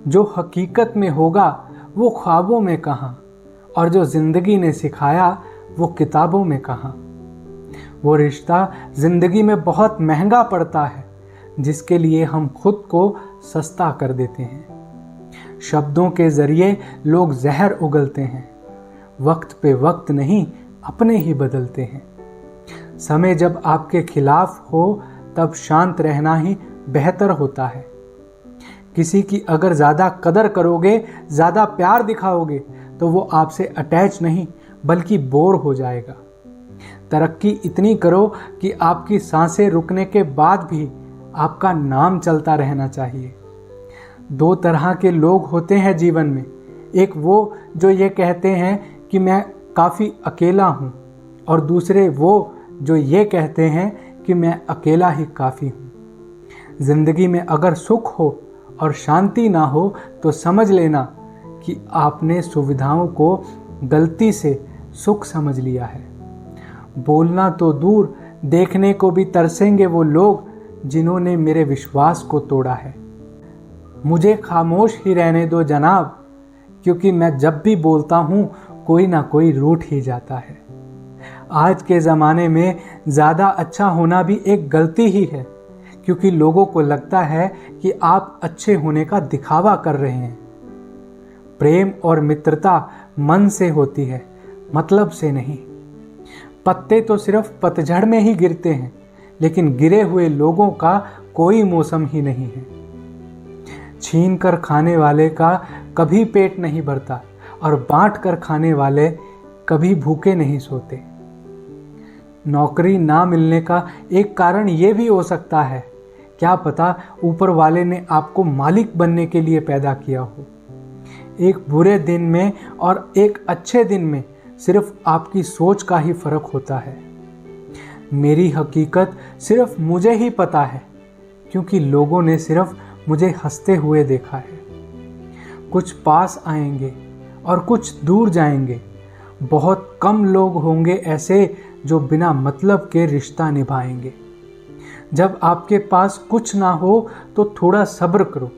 जो हकीकत में होगा वो ख्वाबों में कहाँ, और जो ज़िंदगी ने सिखाया वो किताबों में कहाँ। वो रिश्ता ज़िंदगी में बहुत महंगा पड़ता है जिसके लिए हम खुद को सस्ता कर देते हैं। शब्दों के ज़रिए लोग जहर उगलते हैं, वक्त पे वक्त नहीं अपने ही बदलते हैं। समय जब आपके खिलाफ हो तब शांत रहना ही बेहतर होता है। किसी की अगर ज़्यादा कदर करोगे, ज़्यादा प्यार दिखाओगे तो वो आपसे अटैच नहीं बल्कि बोर हो जाएगा। तरक्की इतनी करो कि आपकी सांसें रुकने के बाद भी आपका नाम चलता रहना चाहिए। दो तरह के लोग होते हैं जीवन में, एक वो जो ये कहते हैं कि मैं काफ़ी अकेला हूँ, और दूसरे वो जो ये कहते हैं कि मैं अकेला ही काफ़ी हूँ। ज़िंदगी में अगर सुख हो और शांति ना हो तो समझ लेना कि आपने सुविधाओं को गलती से सुख समझ लिया है। बोलना तो दूर, देखने को भी तरसेंगे वो लोग जिन्होंने मेरे विश्वास को तोड़ा है। मुझे खामोश ही रहने दो जनाब, क्योंकि मैं जब भी बोलता हूँ कोई ना कोई रूठ ही जाता है। आज के ज़माने में ज़्यादा अच्छा होना भी एक गलती ही है, क्योंकि लोगों को लगता है कि आप अच्छे होने का दिखावा कर रहे हैं। प्रेम और मित्रता मन से होती है, मतलब से नहीं। पत्ते तो सिर्फ पतझड़ में ही गिरते हैं, लेकिन गिरे हुए लोगों का कोई मौसम ही नहीं है। छीन कर खाने वाले का कभी पेट नहीं भरता, और बांट कर खाने वाले कभी भूखे नहीं सोते। नौकरी ना मिलने का एक कारण ये भी हो सकता है, क्या पता ऊपर वाले ने आपको मालिक बनने के लिए पैदा किया हो। एक बुरे दिन में और एक अच्छे दिन में सिर्फ आपकी सोच का ही फर्क होता है। मेरी हकीकत सिर्फ मुझे ही पता है, क्योंकि लोगों ने सिर्फ मुझे हंसते हुए देखा है। कुछ पास आएंगे और कुछ दूर जाएंगे। बहुत कम लोग होंगे ऐसे जो बिना मतलब के रिश्ता निभाएंगे। जब आपके पास कुछ ना हो तो थोड़ा सब्र करो,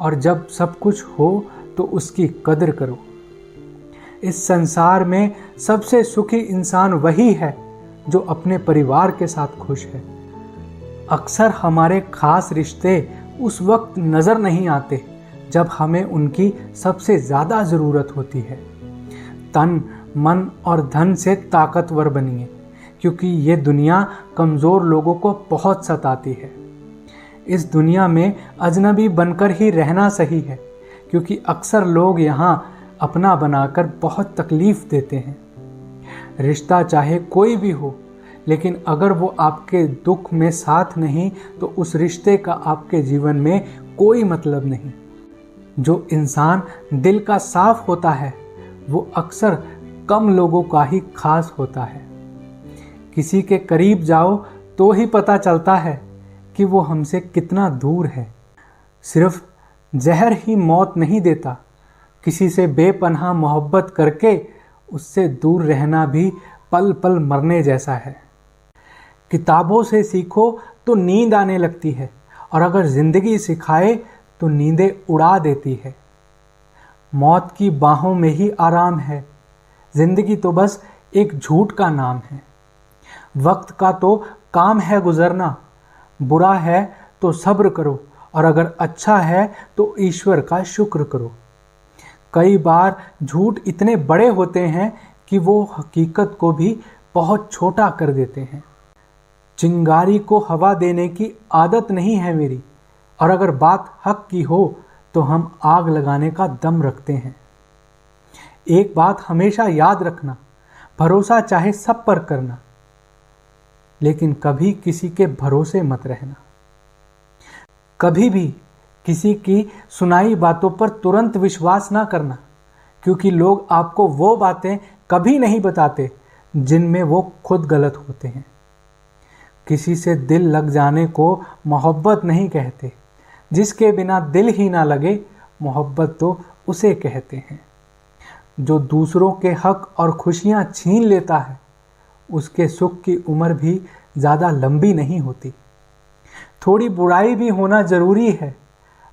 और जब सब कुछ हो तो उसकी कदर करो। इस संसार में सबसे सुखी इंसान वही है जो अपने परिवार के साथ खुश है। अक्सर हमारे खास रिश्ते उस वक्त नज़र नहीं आते जब हमें उनकी सबसे ज़्यादा ज़रूरत होती है। तन, मन और धन से ताकतवर बनिए, क्योंकि ये दुनिया कमज़ोर लोगों को बहुत सताती है। इस दुनिया में अजनबी बनकर ही रहना सही है, क्योंकि अक्सर लोग यहाँ अपना बनाकर बहुत तकलीफ़ देते हैं। रिश्ता चाहे कोई भी हो, लेकिन अगर वो आपके दुख में साथ नहीं तो उस रिश्ते का आपके जीवन में कोई मतलब नहीं। जो इंसान दिल का साफ होता है वो अक्सर कम लोगों का ही खास होता है। किसी के करीब जाओ तो ही पता चलता है कि वो हमसे कितना दूर है। सिर्फ जहर ही मौत नहीं देता, किसी से बेपनाह मोहब्बत करके उससे दूर रहना भी पल पल मरने जैसा है। किताबों से सीखो तो नींद आने लगती है, और अगर ज़िंदगी सिखाए तो नींदें उड़ा देती है। मौत की बाहों में ही आराम है, ज़िंदगी तो बस एक झूठ का नाम है। वक्त का तो काम है गुजरना, बुरा है तो सब्र करो, और अगर अच्छा है तो ईश्वर का शुक्र करो। कई बार झूठ इतने बड़े होते हैं कि वो हकीकत को भी बहुत छोटा कर देते हैं। चिंगारी को हवा देने की आदत नहीं है मेरी, और अगर बात हक की हो तो हम आग लगाने का दम रखते हैं। एक बात हमेशा याद रखना, भरोसा चाहे सब पर करना, लेकिन कभी किसी के भरोसे मत रहना। कभी भी किसी की सुनाई बातों पर तुरंत विश्वास ना करना, क्योंकि लोग आपको वो बातें कभी नहीं बताते जिनमें वो खुद गलत होते हैं। किसी से दिल लग जाने को मोहब्बत नहीं कहते, जिसके बिना दिल ही ना लगे मोहब्बत तो उसे कहते हैं। जो दूसरों के हक और खुशियां छीन लेता है उसके सुख की उम्र भी ज़्यादा लंबी नहीं होती। थोड़ी बुराई भी होना ज़रूरी है,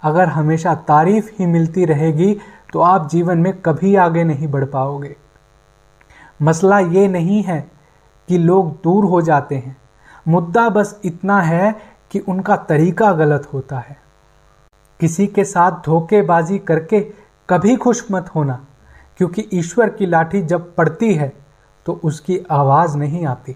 अगर हमेशा तारीफ ही मिलती रहेगी तो आप जीवन में कभी आगे नहीं बढ़ पाओगे। मसला ये नहीं है कि लोग दूर हो जाते हैं, मुद्दा बस इतना है कि उनका तरीका गलत होता है। किसी के साथ धोखेबाजी करके कभी खुश मत होना, क्योंकि ईश्वर की लाठी जब पड़ती है तो उसकी आवाज़ नहीं आती।